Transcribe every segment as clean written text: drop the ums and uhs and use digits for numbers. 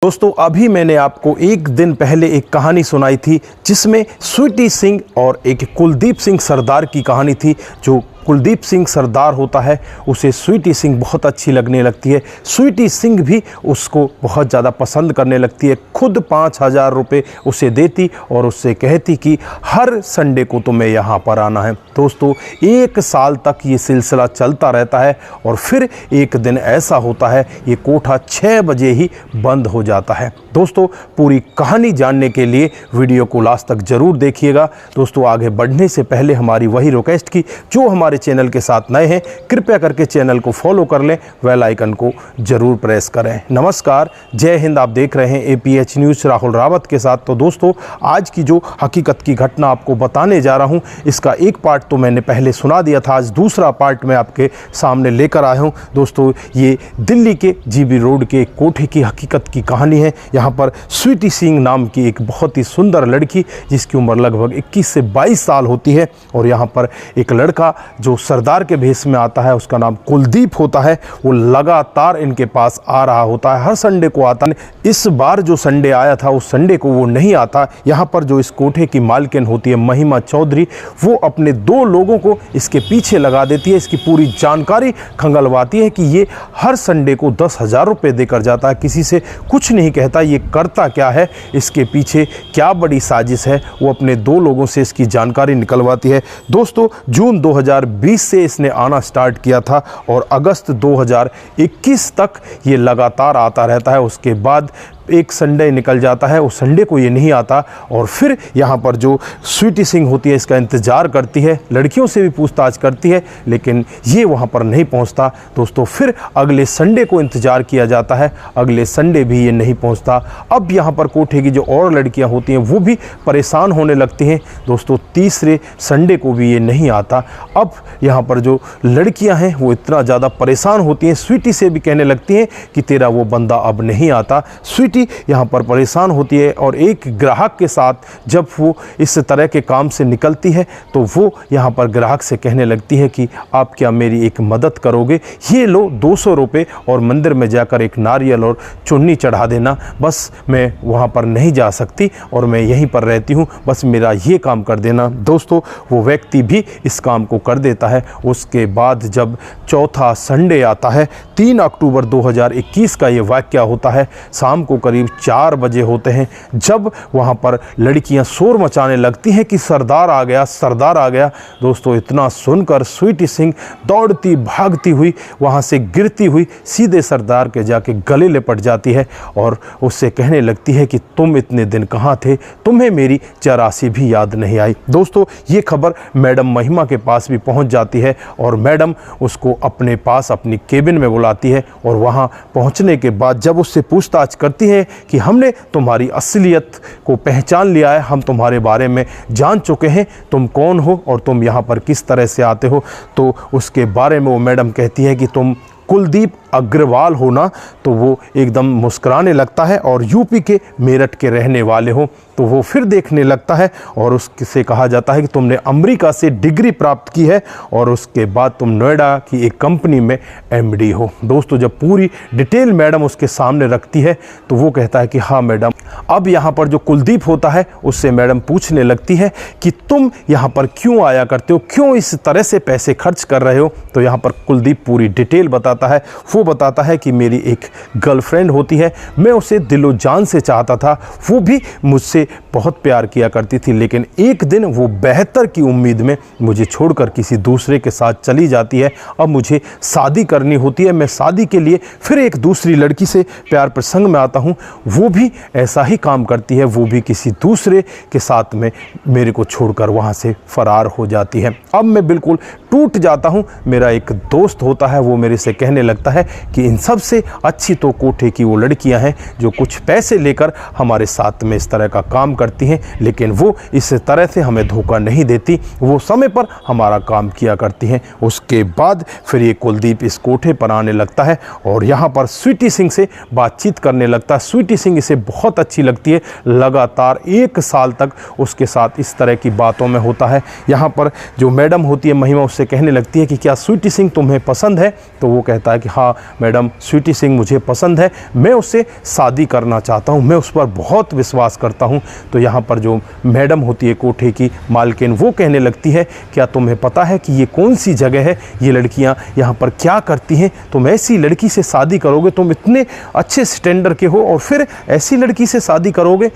दोस्तों अभी मैंने आपको एक दिन पहले एक कहानी सुनाई थी जिसमें स्वीटी सिंह और एक कुलदीप सिंह सरदार की कहानी थी। जो कुलदीप सिंह सरदार होता है उसे स्वीटी सिंह बहुत अच्छी लगने लगती है। स्वीटी सिंह भी उसको बहुत ज़्यादा पसंद करने लगती है। खुद 5,000 रुपये उसे देती और उससे कहती कि हर संडे को तुम्हें यहाँ पर आना है। दोस्तों 1 साल तक ये सिलसिला चलता रहता है और फिर एक दिन ऐसा होता है ये कोठा 6 बजे ही बंद हो जाता है। दोस्तों पूरी कहानी जानने के लिए वीडियो को लास्ट तक ज़रूर देखिएगा। दोस्तों आगे बढ़ने से पहले हमारी वही रिक्वेस्ट की जो हमारे चैनल के साथ नए हैं कृपया करके चैनल को फॉलो कर लें, बेल आइकन को जरूर प्रेस करें। नमस्कार, जय हिंद। आप देख रहे हैं APH न्यूज़ राहुल रावत के साथ। तो दोस्तों आज की जो हकीकत की घटना आपको बताने जा रहा हूं इसका एक पार्ट तो मैंने पहले सुना दिया था, आज दूसरा पार्ट मैं आपके सामने लेकर आया हूं। दोस्तों ये दिल्ली के GB रोड के एक कोठे की हकीकत की कहानी है। यहाँ पर स्वीटी सिंह नाम की एक बहुत ही सुंदर लड़की जिसकी उम्र लगभग 21 से 22 साल होती है और यहाँ पर एक लड़का जो सरदार के भेष में आता है उसका नाम कुलदीप होता है। वो लगातार इनके पास आ रहा होता है, हर संडे को आता है। इस बार जो संडे आया था उस संडे को वो नहीं आता। यहाँ पर जो इस कोठे की मालकिन होती है महिमा चौधरी, वो अपने 2 लोगों को इसके पीछे लगा देती है। इसकी पूरी जानकारी खंगलवाती है कि ये हर संडे को 10,000 रुपये देकर जाता है, किसी से कुछ नहीं कहता ये करता क्या है, इसके पीछे क्या बड़ी साजिश है। वो अपने 2 लोगों से इसकी जानकारी निकलवाती है। दोस्तों जून 2020 से इसने आना स्टार्ट किया था और अगस्त 2021 तक ये लगातार आता रहता है। उसके बाद एक संडे निकल जाता है, उस संडे को ये नहीं आता और फिर यहाँ पर जो स्वीटी सिंह होती है इसका इंतज़ार करती है, लड़कियों से भी पूछताछ करती है लेकिन ये वहाँ पर नहीं पहुँचता। दोस्तों फिर अगले संडे को इंतज़ार किया जाता है, अगले संडे भी ये नहीं पहुँचता। अब यहाँ पर कोठे की जो और लड़कियाँ होती हैं वो भी परेशान होने लगती हैं। दोस्तों तीसरे संडे को भी ये नहीं आता। अब यहाँ पर जो लड़कियाँ हैं वो इतना ज़्यादा परेशान होती हैं, स्वीटी से भी कहने लगती हैं कि तेरा वो बंदा अब नहीं आता। स्वीटी यहाँ पर परेशान होती है और एक ग्राहक के साथ जब वो इस तरह के काम से निकलती है तो वो यहाँ पर ग्राहक से कहने लगती है कि आप क्या मेरी एक मदद करोगे, ये लो 200 रुपये और मंदिर में जाकर एक नारियल और चुन्नी चढ़ा देना। बस मैं वहाँ पर नहीं जा सकती और मैं यहीं पर रहती हूँ, बस मेरा ये काम कर देना। दोस्तों वो व्यक्ति भी इस काम को कर देता है। उसके बाद जब चौथा संडे आता है 3 अक्टूबर 2021 का ये वाक़या होता है। शाम को करीब 4 बजे होते हैं जब वहाँ पर लड़कियाँ शोर मचाने लगती हैं कि सरदार आ गया, सरदार आ गया। दोस्तों इतना सुनकर स्वीटी सिंह दौड़ती भागती हुई वहाँ से गिरती हुई सीधे सरदार के जाके गले लिपट जाती है और उससे कहने लगती है कि तुम इतने दिन कहाँ थे, तुम्हें मेरी जरा सी भी याद नहीं आई। दोस्तों ये खबर मैडम महिमा के पास भी पहुँच जाती है और मैडम उसको अपने पास अपनी केबिन में बुलाती है और वहाँ पहुँचने के बाद जब उससे पूछताछ करती है कि हमने तुम्हारी असलियत को पहचान लिया है, हम तुम्हारे बारे में जान चुके हैं, तुम कौन हो और तुम यहाँ पर किस तरह से आते हो, तो उसके बारे में वो मैडम कहती है कि तुम कुलदीप अग्रवाल हो ना। तो वो एकदम मुस्कुराने लगता है और यूपी के मेरठ के रहने वाले हो। तो वो फिर देखने लगता है और उससे कहा जाता है कि तुमने अमेरिका से डिग्री प्राप्त की है और उसके बाद तुम नोएडा की एक कंपनी में MD हो। दोस्तों जब पूरी डिटेल मैडम उसके सामने रखती है तो वो कहता है कि हाँ मैडम। अब यहाँ पर जो कुलदीप होता है उससे मैडम पूछने लगती है कि तुम यहाँ पर क्यों आया करते हो, क्यों इस तरह से पैसे खर्च कर रहे हो। तो यहाँ पर कुलदीप पूरी डिटेल बताता है। वो बताता है कि मेरी एक गर्लफ्रेंड होती है, मैं उसे दिलो जान से चाहता था, वो भी मुझसे बहुत प्यार किया करती थी, लेकिन एक दिन वो बेहतर की उम्मीद में मुझे छोड़कर किसी दूसरे के साथ चली जाती है। अब मुझे शादी करनी होती है, मैं शादी के लिए फिर एक दूसरी लड़की से प्यार प्रसंग में आता हूँ, वो भी ऐसा ही काम करती है, वो भी किसी दूसरे के साथ में मेरे को छोड़कर वहाँ से फरार हो जाती है। अब मैं बिल्कुल टूट जाता हूँ। मेरा एक दोस्त होता है वो मेरे से कहने लगता है कि इन सब से अच्छी तो कोठे की वो लड़कियां हैं जो कुछ पैसे लेकर हमारे साथ में इस तरह का काम करती हैं, लेकिन वो इस तरह से हमें धोखा नहीं देती, वो समय पर हमारा काम किया करती हैं। उसके बाद फिर ये कुलदीप इस कोठे पर आने लगता है और यहाँ पर स्वीटी सिंह से बातचीत करने लगता है। स्वीटी सिंह इसे बहुत अच्छी लगती है, लगातार 1 साल तक उसके साथ इस तरह की बातों में होता है। यहाँ पर जो मैडम होती है महिमा उससे कहने लगती है कि क्या स्वीटी सिंह तुम्हें पसंद है? तो वो कहता है कि हाँ मैडम, स्वीटी सिंह मुझे पसंद है, मैं उससे शादी करना चाहता हूँ, मैं उस पर बहुत विश्वास करता हूँ। तो यहाँ पर जो मैडम होती है कोठे की मालकिन, वो कहने लगती है क्या तुम्हें पता है कि ये कौन सी जगह है, ये लड़कियाँ यहाँ पर क्या करती हैं? तुम ऐसी लड़की से शादी करोगे, तुम इतने अच्छे स्टैंडर्ड के हो और फिर ऐसी लड़की से शादी करोगे?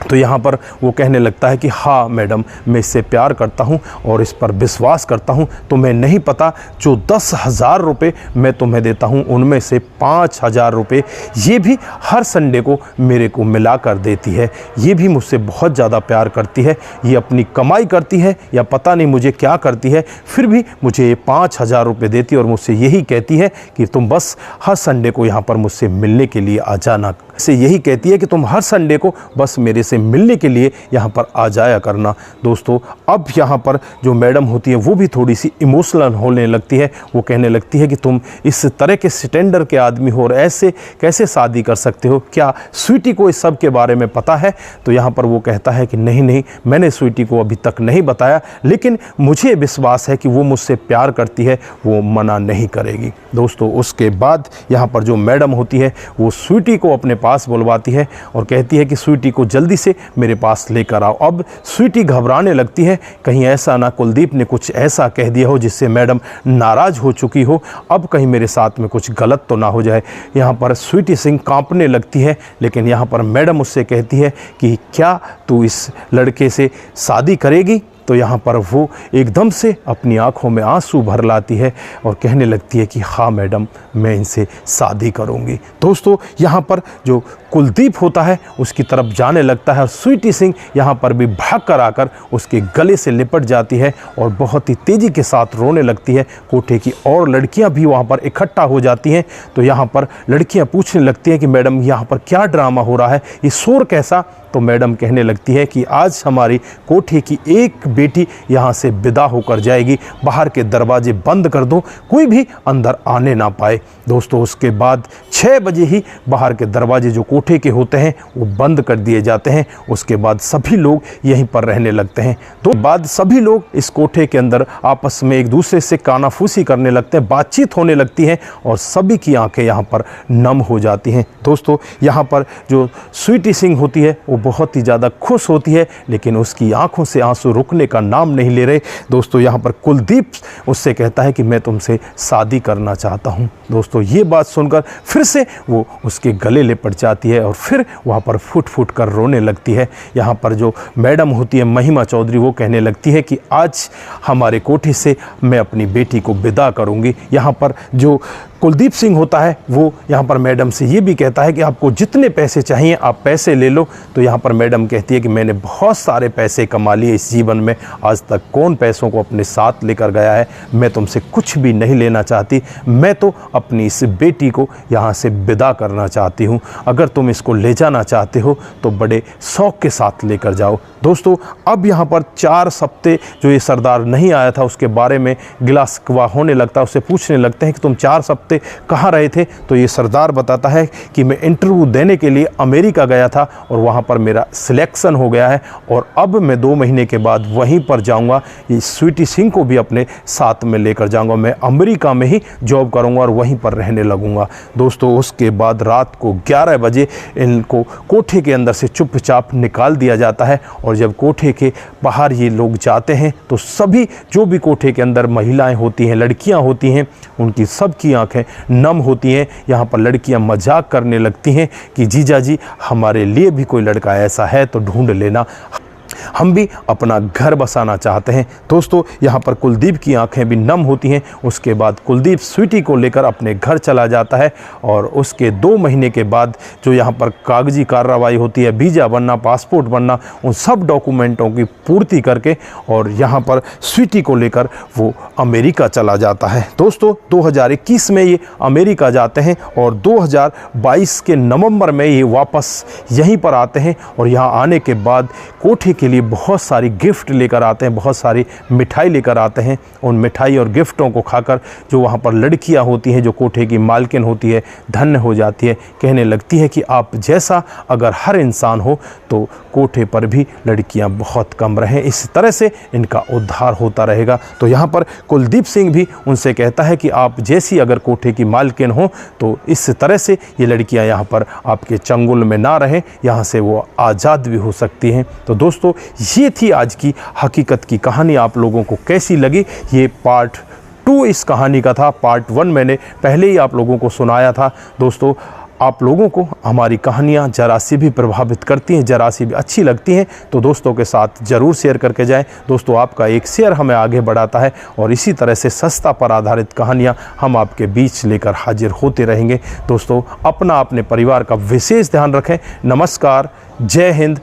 तो यहाँ पर वो कहने लगता है कि हाँ मैडम, मैं इससे प्यार करता हूँ और इस पर विश्वास करता हूँ। तुम्हें नहीं पता, जो 10,000 रुपये मैं तुम्हें देता हूँ उनमें से 5,000 रुपये ये भी हर संडे को मेरे को मिला कर देती है। ये भी मुझसे बहुत ज़्यादा प्यार करती है, ये अपनी कमाई करती है या पता नहीं मुझे क्या करती है, फिर भी मुझे ये 5,000 रुपये देती है और मुझसे यही कहती है कि तुम बस हर संडे को यहाँ पर मुझसे मिलने के लिए आ जाना। से यही कहती है कि तुम हर संडे को बस मेरे से मिलने के लिए यहाँ पर आ जाया करना। दोस्तों अब यहाँ पर जो मैडम होती है वो भी थोड़ी सी इमोशनल होने लगती है। वो कहने लगती है कि तुम इस तरह के स्टैंडर्ड के आदमी हो और ऐसे कैसे शादी कर सकते हो? क्या स्वीटी को इस सब के बारे में पता है? तो यहाँ पर वो कहता है कि नहीं नहीं, मैंने स्वीटी को अभी तक नहीं बताया, लेकिन मुझे विश्वास है कि वो मुझसे प्यार करती है, वो मना नहीं करेगी। दोस्तों उसके बाद यहाँ पर जो मैडम होती है वो स्वीटी को अपने पास बुलवाती है और कहती है कि स्वीटी को जल्दी से मेरे पास लेकर आओ। अब स्वीटी घबराने लगती है, कहीं ऐसा ना कुलदीप ने कुछ ऐसा कह दिया हो जिससे मैडम नाराज़ हो चुकी हो, अब कहीं मेरे साथ में कुछ गलत तो ना हो जाए। यहाँ पर स्वीटी सिंह कांपने लगती है, लेकिन यहाँ पर मैडम उससे कहती है कि क्या तू इस लड़के से शादी करेगी? तो यहाँ पर वो एकदम से अपनी आंखों में आंसू भर लाती है और कहने लगती है कि हाँ मैडम, मैं इनसे शादी करूँगी। दोस्तों यहाँ पर जो कुलदीप होता है उसकी तरफ जाने लगता है और स्वीटी सिंह यहाँ पर भी भाग कर आकर उसके गले से लिपट जाती है और बहुत ही तेज़ी के साथ रोने लगती है। कोठे की और लड़कियाँ भी वहाँ पर इकट्ठा हो जाती हैं। तो यहाँ पर लड़कियाँ पूछने लगती हैं कि मैडम यहाँ पर क्या ड्रामा हो रहा है, ये शोर कैसा? तो मैडम कहने लगती है कि आज हमारी कोठे की एक बेटी यहाँ से विदा होकर जाएगी, बाहर के दरवाजे बंद कर दो, कोई भी अंदर आने ना पाए। दोस्तों उसके बाद 6 बजे ही बाहर के दरवाजे जो कोठे के होते हैं वो बंद कर दिए जाते हैं। उसके बाद सभी लोग यहीं पर रहने लगते हैं। तो बाद सभी लोग इस कोठे के अंदर आपस में एक दूसरे से कानाफूसी करने लगते हैं, बातचीत होने लगती है और सभी की आंखें यहाँ पर नम हो जाती हैं। दोस्तों यहाँ पर जो स्वीटी सिंह होती है वो बहुत ही ज़्यादा खुश होती है, लेकिन उसकी आंखों से आंसू रुकने का नाम नहीं ले रहे। दोस्तों यहाँ पर कुलदीप उससे कहता है कि मैं तुमसे शादी करना चाहता हूँ। दोस्तों ये बात सुनकर फिर से वो उसके गले लिपट जाती है और फिर वहाँ पर फुट फुट कर रोने लगती है। यहाँ पर जो मैडम होती है महिमा चौधरी, वो कहने लगती है कि आज हमारे कोठे से मैं अपनी बेटी को विदा करूँगी। यहाँ पर जो कुलदीप सिंह होता है वो यहाँ पर मैडम से ये भी कहता है कि आपको जितने पैसे चाहिए आप पैसे ले लो। तो यहाँ पर मैडम कहती है कि मैंने बहुत सारे पैसे कमा लिए इस जीवन में, आज तक कौन पैसों को अपने साथ लेकर गया है, मैं तुमसे कुछ भी नहीं लेना चाहती, मैं तो अपनी इस बेटी को यहाँ से विदा करना चाहती हूँ। अगर तुम इसको ले जाना चाहते हो तो बड़े शौक़ के साथ लेकर जाओ। दोस्तों अब यहाँ पर 4 हफ्ते जो ये सरदार नहीं आया था उसके बारे में गिलास कवा होने लगता है। उससे पूछने लगते हैं कि तुम 4 हफ्ते कहाँ रहे थे? तो ये सरदार बताता है कि मैं इंटरव्यू देने के लिए अमेरिका गया था और वहाँ पर मेरा सिलेक्शन हो गया है और अब मैं 2 महीने के बाद वहीं पर जाऊँगा। ये स्वीटी सिंह को भी अपने साथ में लेकर जाऊँगा, मैं अमेरिका में ही जॉब करूँगा और वहीं पर रहने लगूँगा। दोस्तों उसके बाद रात को 11 बजे इनको कोठे के अंदर से चुपचाप निकाल दिया जाता है और जब कोठे के बाहर ये लोग जाते हैं तो सभी जो भी कोठे के अंदर महिलाएं होती हैं, लड़कियां होती हैं, उनकी सबकी आंखें नम होती हैं। यहाँ पर लड़कियां मजाक करने लगती हैं कि जीजा जी हमारे लिए भी कोई लड़का ऐसा है तो ढूंढ लेना, हम भी अपना घर बसाना चाहते हैं। दोस्तों यहाँ पर कुलदीप की आंखें भी नम होती हैं। उसके बाद कुलदीप स्वीटी को लेकर अपने घर चला जाता है और उसके 2 महीने के बाद जो यहाँ पर कागजी कार्रवाई होती है, वीज़ा बनना, पासपोर्ट बनना, उन सब डॉक्यूमेंटों की पूर्ति करके और यहाँ पर स्वीटी को लेकर वो अमेरिका चला जाता है। दोस्तों 2021 में ये अमेरिका जाते हैं और 2022 के नवंबर में ये वापस यहीं पर आते हैं और यहाँ आने के बाद कोठे के लिए लिए बहुत सारी गिफ्ट लेकर आते हैं, बहुत सारी मिठाई लेकर आते हैं। उन मिठाई और गिफ्टों को खाकर जो वहाँ पर लड़कियाँ होती हैं, जो कोठे की मालकिन होती है, धन्य हो जाती है, कहने लगती है कि आप जैसा अगर हर इंसान हो तो कोठे पर भी लड़कियाँ बहुत कम रहें, इस तरह से इनका उद्धार होता रहेगा। तो यहाँ पर कुलदीप सिंह भी उनसे कहता है कि आप जैसी अगर कोठे की मालकिन हो तो इस तरह से ये लड़कियां यहाँ पर आपके चंगुल में ना रहें, यहाँ से वो आज़ाद भी हो सकती हैं। तो दोस्तों, ये थी आज की हकीकत की कहानी। आप लोगों को कैसी लगी? ये पार्ट 2 इस कहानी का था। पार्ट 1 मैंने पहले ही आप लोगों को सुनाया था। दोस्तों, आप लोगों को हमारी कहानियाँ ज़रा सी भी प्रभावित करती हैं, ज़रा सी भी अच्छी लगती हैं तो दोस्तों के साथ ज़रूर शेयर करके जाएं। दोस्तों, आपका एक शेयर हमें आगे बढ़ाता है और इसी तरह से सस्ता पर आधारित कहानियाँ हम आपके बीच लेकर हाजिर होते रहेंगे। दोस्तों, अपना अपने परिवार का विशेष ध्यान रखें। नमस्कार, जय हिंद,